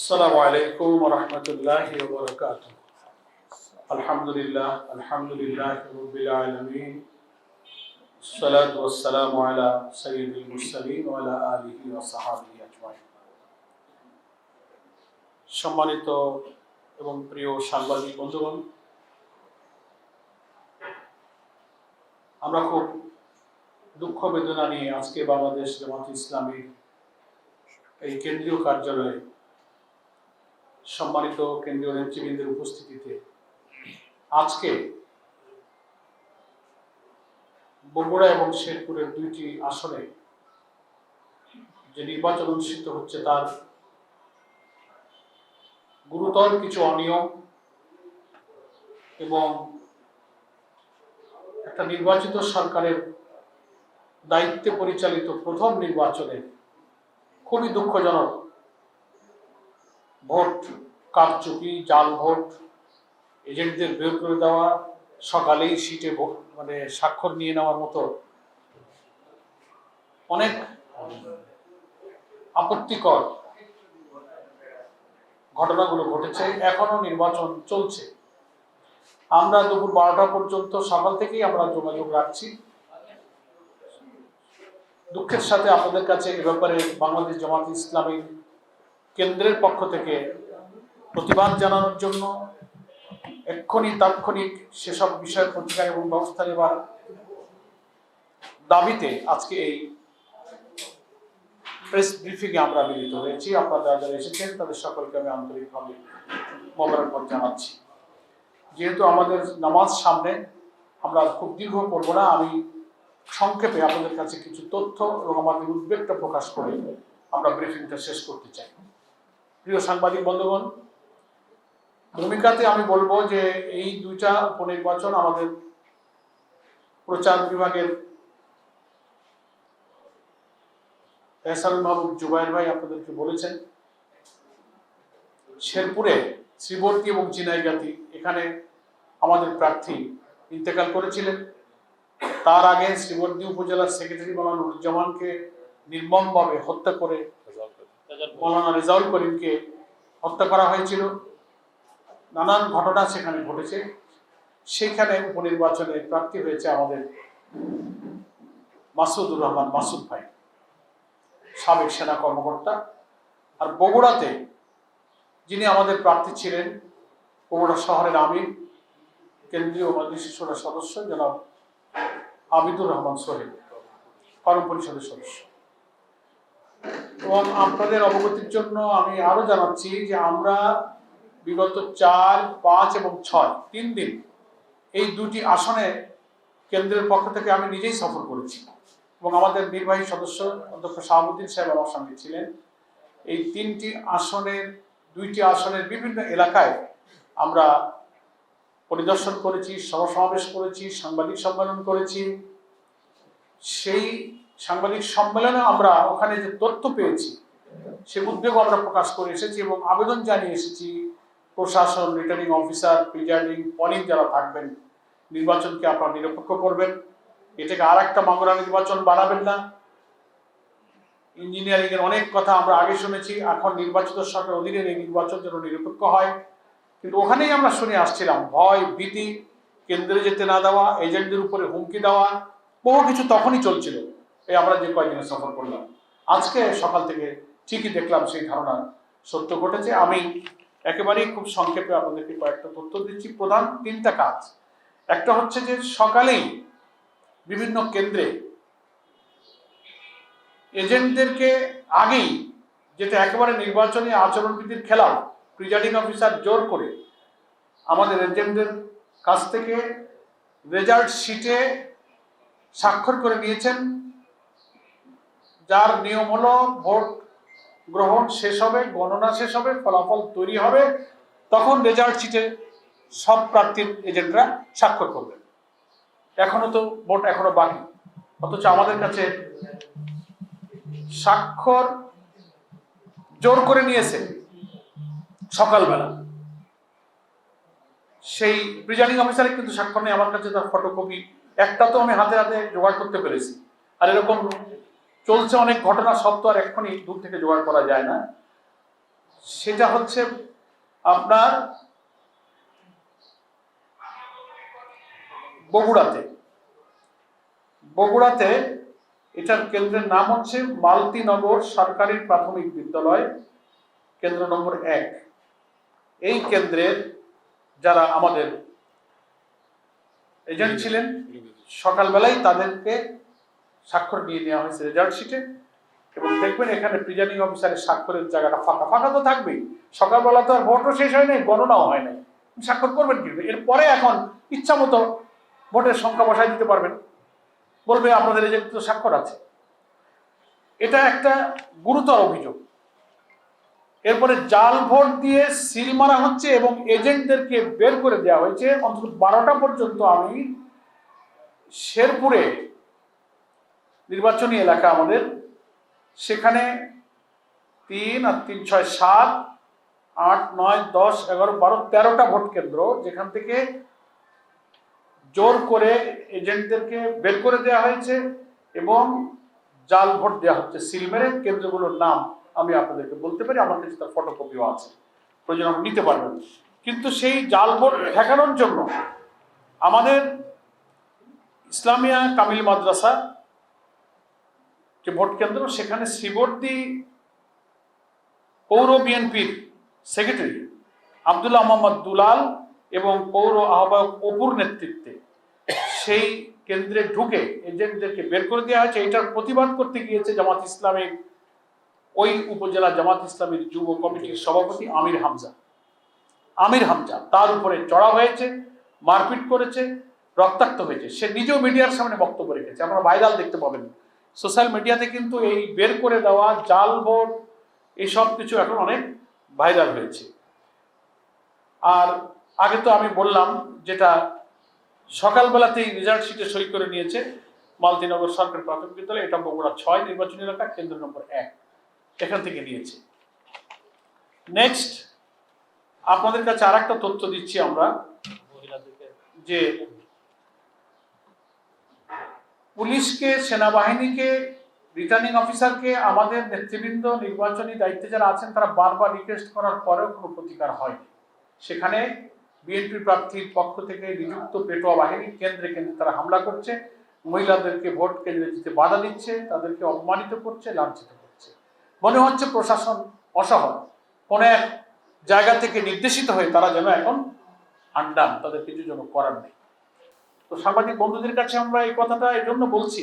আসসালামু আলাইকুম ওয়া রাহমাতুল্লাহি ওয়া বারাকাতুহু। আলহামদুলিল্লাহি রাব্বিল আলামিন। আসসালাতু ওয়াসসালামু আলা সাইয়্যিদিল মুরসালিন ওয়া আলা আলিহি ওয়া সাহবিহি আজমাইন। সম্মানিত এবং প্রিয় সাংবাদিক বন্ধুগণ, আমরা খুব দুঃখ বেদনা নিয়ে আজকে বাংলাদেশ জামাত ইসলামীর এই কেন্দ্রীয় কার্যালয়ে সম্মানিত কেন্দ্রীয় নেতৃবৃন্দের উপস্থিতিতে আজকে বগুড়া এবং শেরপুরের দুইটি আসনে যে নির্বাচন অনুষ্ঠিত হচ্ছে তার গুরুতর কিছু অনিয়ম এবং একটা নির্বাচিত সরকারের দায়িত্বে পরিচালিত প্রথম নির্বাচনে খুবই দুঃখজনক ভোট কারচুপি, জাল ভোট, এজেন্টদের বের করে দেওয়া, সকালেই সিটে স্বাক্ষর নিয়ে নেওয়ার মতো অনেক আপত্তিকর ঘটনাগুলো ঘটেছে। এখনো নির্বাচন চলছে। আমরা দুপুর 12টা পর্যন্ত সকাল থেকেই আমরা যোগাযোগ রাখছি। দুঃখের সাথে আপনাদের কাছে এ ব্যাপারে বাংলাদেশ জামাত ইসলামী কেন্দ্রের পক্ষ থেকে প্রতিবাদ জানানোর জন্য এক্ষুনি তাৎক্ষণিক সেসব বিষয়ের প্রতিকার এবং ব্যবস্থা নেওয়ার দাবিতে আজকে এই প্রেস ব্রিফিংয়ে আমরা মিলিত হয়েছি। আপনারা যারা এসেছেন তাদের সকলকে আমি আন্তরিকভাবে মোবারকবাদ জানাচ্ছি। যেহেতু আমাদের নামাজ সামনে, আমরা খুব দীর্ঘ করবো না। আমি সংক্ষেপে আপনাদের কাছে কিছু তথ্য এবং আমাদের উদ্বেগটা প্রকাশ করে আমরা ব্রিফিংটা শেষ করতে চাই। প্রিয় সাংবাদিক বন্ধুগণ, ভূমিকাতে আমি বলবো যে এই দুইটা উপনির্বাচন আমাদের প্রচার বিভাগের এহসানুল মাহবুব জুবায়ের ভাই আপনাদেরকে বলেছেন, শেরপুরে শ্রীবর্তী এবং চিনাইগাতি এখানে আমাদের প্রার্থী ইন্তেকাল করেছিলেন। তার আগে শ্রীবর্তী উপজেলার সেক্রেটারি মাওলানা নুরুজ্জামানকে নির্মমভাবে হত্যা করে মাওলানা রেজাউল করিমকে হত্যা করা হয়েছিল। নানান ঘটনা সেখানে ঘটেছে। সেইখানে উপনির্বাচনে প্রার্থী হয়েছে আমাদের মাসুদুর রহমান মাসুদ ভাই, সাবেক সেনা কর্মকর্তা। আর বগুড়াতে যিনি আমাদের প্রার্থী ছিলেন, বগুড়া শহরের আমির, কেন্দ্রীয় মজলিস শুরার সদস্য জনাব আবিদুর রহমান সোহেল, ফরম পরিষদের সদস্য। এবং আপনাদের অবগতির জন্য আমি আরো জানাচ্ছি যে আমরা বিগত 4, 5 এবং 6 3 দিন এই দুটি আসনে কেন্দ্রের পক্ষ থেকে আমি নিজেই সফর করেছি এবং আমাদের নির্বাহী সদস্য অধ্যক্ষ শাহাবুদ্দিন সাহেব আমার সঙ্গে ছিলেন। এই দুইটি আসনের বিভিন্ন এলাকায় আমরা পরিদর্শন করেছি, সমাবেশ করেছি, সাংবাদিক সম্মেলন করেছি। সেই সাংবাদিক সম্মেলনে আমরা ওখানে যে তথ্য পেয়েছি সে উদ্বেগ আমরা প্রকাশ করে এসেছি এবং আবেদন জানিয়ে এসেছি প্রশাসন, রিটার্নিং অফিসার, প্রিজাইডিং, পলিং যারা থাকবেন, নির্বাচনকে আপনারা নিরপেক্ষ করবেন, এটাকে আর একটা মাগুরা নির্বাচন বানাবেন না। ইঞ্জিনিয়ারিং এর অনেক কথা আমরা আগে শুনেছি, এখন নির্বাচিত সরকার অধীনের এই নির্বাচন যেন নিরপেক্ষ হয়। কিন্তু ওখানেই আমরা শুনে আসছিলাম ভয়, ভীতি, কেন্দ্রে যেতে না দেওয়া, এজেন্টদের উপরে হুমকি দেওয়া, বহু কিছু তখনই চলছিল। এই আমরা যে কয়েকদিনে সফর করলাম, আজকে সকাল থেকে ঠিকই দেখলাম সেই ধারণা সত্য ঘটেছে। আমি একেবারেই খুব সংক্ষেপে আপনাদেরকে কয়েকটা তথ্য দিচ্ছি। প্রধান 3টা কাজ। একটা হচ্ছে যে সকালেই বিভিন্ন কেন্দ্রে এজেন্টদেরকে আগেই, যেটা একেবারে নির্বাচনী আচরণবিধির খেলাফ, প্রিজাইডিং অফিসার জোর করে আমাদের এজেন্টদের কাছ থেকে রেজাল্ট শিটে স্বাক্ষর করে নিয়েছেন, যার নিয়ম হলো ভোট গ্রহণ শেষ হবে, গণনা শেষ হবে, ফলাফল তৈরি হবে, তখন রেজাল্ট শিটে সব প্রার্থীর এজেন্টরা স্বাক্ষর করবেন। এখনো তো ভোট এখনো বাকি, অথচ আমাদের কাছে স্বাক্ষর জোর করে নিয়েছে সকালবেলা। সেই প্রিজাইডিং অফিসারের কিন্তু স্বাক্ষর নেই আমার কাছে, তার ফটোকপি একটা তো আমি হাতে হাতে জোগাড় করতে পেরেছি। আর এরকম চলছে অনেক ঘটনা, সব তো আর এক্ষুনি দূর থেকে জোগাড় করা যায় না। সেটা হচ্ছে আপনার বগুড়াতে এটার কেন্দ্রের নাম হচ্ছে মালতীনগর সরকারি প্রাথমিক বিদ্যালয়, কেন্দ্র নম্বর 1। এই কেন্দ্রের যারা আমাদের এজেন্ট ছিলেন, সকালবেলায় তাদেরকে স্বাক্ষর নিয়ে নেওয়া হয়েছে রেজাল্ট শিটে, এবং দেখবেন এখানে প্রিজাইডিং অফিসারের স্বাক্ষরের জায়গাটা ফাঁকা ফাঁকা তো থাকবেই। সকালবেলা তো আর ভোটও শেষ হয় নাই, গণনাও হয় নাই, স্বাক্ষর করবেন কিন্তু এরপরে এখন ইচ্ছা মতো ভোটের সংখ্যা বসায় দিতে পারবেন, বলবে আপনাদের এজেন্ট তো স্বাক্ষর আছে। এটা একটা গুরুতর অভিযোগ। এরপরে জাল ভোট দিয়ে সিল মারা হচ্ছে এবং এজেন্টদেরকে বের করে দেওয়া হয়েছে। অন্তত 12টা পর্যন্ত আমি শেরপুরে নির্বাচনী এলাকা আমাদের, সেখানে 3 আর 3 6 7 8 9 10 11 12 13টা ভোট কেন্দ্র, যেখান থেকে জোর করে এজেন্টদেরকে বের করে দেওয়া হয়েছে এবং জাল ভোট দেওয়া হচ্ছে সিল মেরে। কেন্দ্রগুলোর নাম আমি আপনাদেরকে বলতে পারি, আমার কাছে তার ফটোকপিও আছে, প্রয়োজন আপনি নিতে পারবেন। কিন্তু সেই জাল ভোট ঠেকানোর জন্য আমাদের ইসলামিয়া কামিল মাদ্রাসা যে ভোট কেন্দ্র, সেখানে শ্রীবর্দী পৌর বিএনপির সেক্রেটারি আব্দুল্লাহ মোহাম্মদ দুলাল এবং পৌর আহ্বায়ক অপুর নেতৃত্বে সেই কেন্দ্রে ঢুকে এজেন্টদেরকে বের করে দেওয়া হয়েছে। এটার প্রতিবাদ করতে গিয়েছে জামাত ইসলামের ওই উপজেলা জামাত ইসলামের যুব কমিটির সভাপতি আমির হামজা। তার উপরে চড়া হয়েছে, মারপিট করেছে, রক্তাক্ত হয়েছে। সে নিজেও মিডিয়ার সামনে বক্তব্য রেখেছে, আপনারা ভাইরাল দেখতে পাবেন সোশ্যাল মিডিয়াতে। কিন্তু এই বের করে দেওয়া জাল ভোট এইসব কিছু এখন অনেক ভাইরাল হয়েছে। আর আগে তো আমি বললাম যেটা সকালবেলাতেই রেজাল্ট শিটে সই করে নিয়েছে মালতীনগর সরকারি প্রাথমিক বিদ্যালয়, এটা বগুড়া 6 নির্বাচনী এলাকা, কেন্দ্র নম্বর 1, এখান থেকে নিয়েছে। নেক্সট আপনাদের কাছে আর একটা তথ্য দিচ্ছি আমরা, যে পুলিশকে, সেনাবাহিনীকে, রিটার্নিং অফিসারকে আমাদের নেতৃবৃন্দ নির্বাচনী দায়িত্বে যারা আছেন তারা বারবার রিকোয়েস্ট করার পরেও কোনো প্রতিকার হয়নি। সেখানে বিএনপি প্রার্থীর পক্ষ থেকে নিযুক্ত পেটোয়া বাহিনী কেন্দ্রে কেন্দ্রে তারা হামলা করছে, মহিলাদেরকে ভোট কেন্দ্রে যেতে বাধা দিচ্ছে, তাদেরকে অপমানিত করছে, লাঞ্ছিত করছে। মনে হচ্ছে প্রশাসন অসহায়, কোন এক জায়গা থেকে নির্দেশিত হয়ে তারা যেন এখন আন্ডান, তাদের কিছু যেন করার নেই। তো সাংবাদিক বন্ধুদের কাছে আমরা এই কথাটা এই জন্য বলছি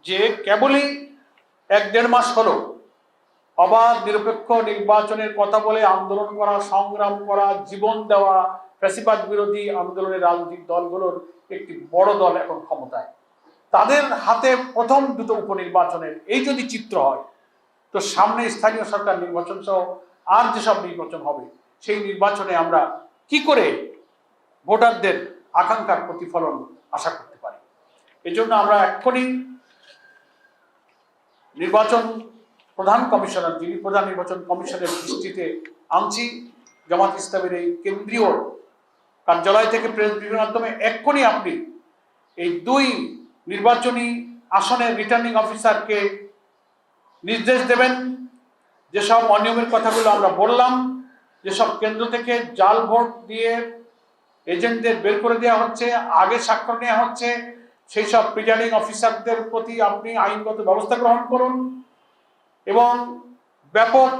যে কেবলই 1-1.5 মাস হলো অবাধ নিরপেক্ষ নির্বাচনের কথা বলে আন্দোলন করা, সংগ্রাম করা, জীবন দেওয়া ফ্যাসিবাদ বিরোধী আন্দোলনের রাজনৈতিক দলগুলোর একটি বড় দল এখন ক্ষমতায়। তাদের হাতে প্রথম দুটো উপনির্বাচনের এই যদি চিত্র হয়, তো সামনে স্থানীয় সরকার নির্বাচন সহ আর যেসব নির্বাচন হবে, সেই নির্বাচনে আমরা কি করে ভোটারদের আকাঙ্ক্ষার প্রতিফলন আশা করতে পারি। এই জন্য আমরা এক্ষুনি নির্বাচন প্রধান কমিশনার, যিনি প্রধান নির্বাচন কমিশনের দৃষ্টিতে আনছি, জামাত ইসলামের এই কেন্দ্রীয় কার্যালয় থেকে প্রেস ব্রিফিংয়ের মাধ্যমে এক্ষুনি আপনি এই 2 নির্বাচনী আসনের রিটার্নিং অফিসারকে নির্দেশ দেবেন, যেসব অনিয়মের কথাগুলো আমরা বললাম, যেসব কেন্দ্র থেকে জাল ভোট দিয়ে এজেন্টদের বের করে দেওয়া হচ্ছে, আগে স্বাক্ষর নেওয়া হচ্ছে, সেই সব প্রিজাইডিং অফিসারদের প্রতি আপনি আইনগত ব্যবস্থা গ্রহণ করুন এবং ব্যাপক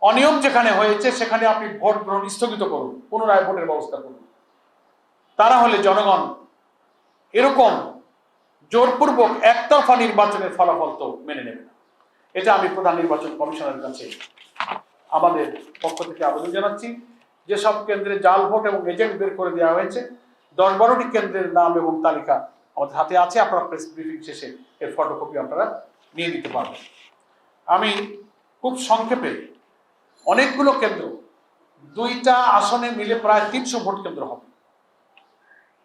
অনিয়ম যেখানে হয়েছে সেখানে আপনি ভোট গ্রহণ স্থগিত করুন, পুনরায় ভোটের ব্যবস্থা করুন। তা না হলে জনগণ এরকম জোরপূর্বক একতরফা নির্বাচনের ফলাফল তো মেনে নেবে না। এটা আমি প্রধান নির্বাচন কমিশনের কাছে আমাদের পক্ষ থেকে আবেদন জানাচ্ছি। যেসব কেন্দ্রে জাল ভোট এবং এজেন্ট বের করে দেওয়া হয়েছে, 10-12টি কেন্দ্রের নাম এবং তালিকা আমাদের হাতে আছে, আপনারা প্রেস ব্রিফিং শেষে এর ফটোকপি আপনারা নিয়ে নিতে পারবেন। আমি খুব সংক্ষেপে, অনেকগুলো কেন্দ্র, 2টা আসনে মিলে প্রায় 300 ভোট কেন্দ্র হবে।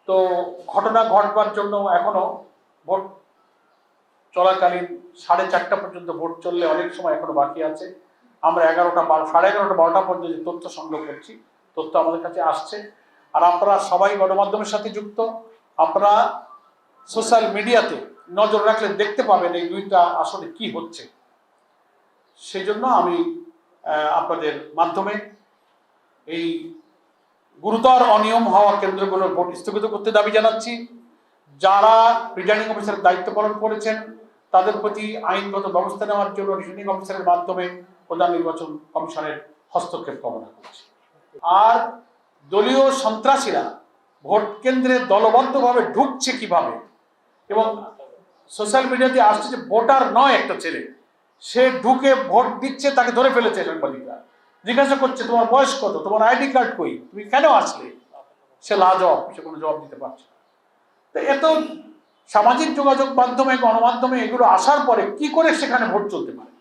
তো ঘটনা ঘটবার জন্য এখনো ভোট চলাকালীন 4:30টা পর্যন্ত ভোট চললে অনেক সময় এখনো বাকি আছে। আমরা 11টা 12টা পর্যন্ত তথ্য সংগ্রহ করছি, তথ্য আমাদের কাছে আসছে। আর আপনারা সবাই গণমাধ্যমের সাথে যুক্ত, আপনারা সোশ্যাল মিডিয়াতে নজর রাখলে দেখতে পাবেন এই 2টা আসলে কি হচ্ছে। সেই জন্য আমি আপনাদের মাধ্যমে এই গুরুতর অনিয়ম হওয়া কেন্দ্রগুলোর ভোট স্থগিত করতে দাবি জানাচ্ছি। যারা প্রিজাইডিং অফিসারের দায়িত্ব পালন করেছেন তাদের প্রতি আইনগত ব্যবস্থা নেওয়ার জন্য রিটার্নিং অফিসারের মাধ্যমে প্রধান নির্বাচন কমিশনের হস্তক্ষেপ কামনা করছি। আর দলীয় সন্ত্রাসীরা ভোট কেন্দ্রে দলবদ্ধভাবে ঢুকছে কিভাবে, এবং সোশ্যাল মিডিয়াতে আসছে যে ভোটার নয় একটা ছেলে, সে ঢুকে ভোট দিচ্ছে, তাকে ধরে ফেলেছে সাংবাদিকরা, জিজ্ঞাসা করছে তোমার বয়স কত, তোমার আইডি কার্ড কই, তুমি কেন আসলে, সে লাজবাব, সে কোনো জবাব দিতে পারছে না। তো এত সামাজিক যোগাযোগ মাধ্যমে গণমাধ্যমে এগুলো আসার পরে কি করে সেখানে ভোট চলতে পারে?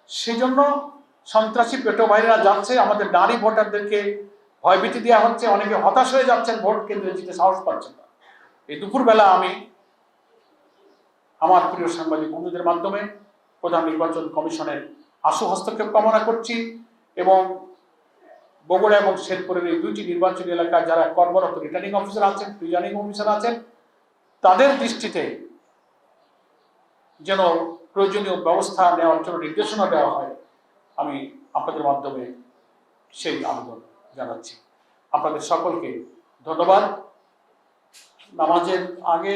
সেজন্য সন্ত্রাসী পেটো ভাইরা যাচ্ছে, আমাদের নারী ভোটারদেরকে ভয়ভীতি দেওয়া হচ্ছে, অনেকে হতাশ হয়ে যাচ্ছেন, ভোট কেন্দ্রে যেতে সাহস পাচ্ছেন না। এই দুপুরবেলা আমি আমার প্রিয় সাংবাদিক বন্ধুদের মাধ্যমে প্রধান নির্বাচন কমিশনের আশু হস্তক্ষেপ কামনা করছি, এবং বগুড়া এবং শেরপুরের এই দুইটি নির্বাচনী এলাকায় যারা কর্মরত রিটার্নিং অফিসার আছেন, প্রিজাইডিং অফিসার আছেন, তাদের দৃষ্টিতে যেন প্রয়োজনীয় ব্যবস্থা নেওয়ার জন্য নির্দেশনা দেওয়া হয়, আমি আপনাদের মাধ্যমে সেই আবেদন জানাচ্ছি। আপনাদের সকলকে ধন্যবাদ। নামাজের আগে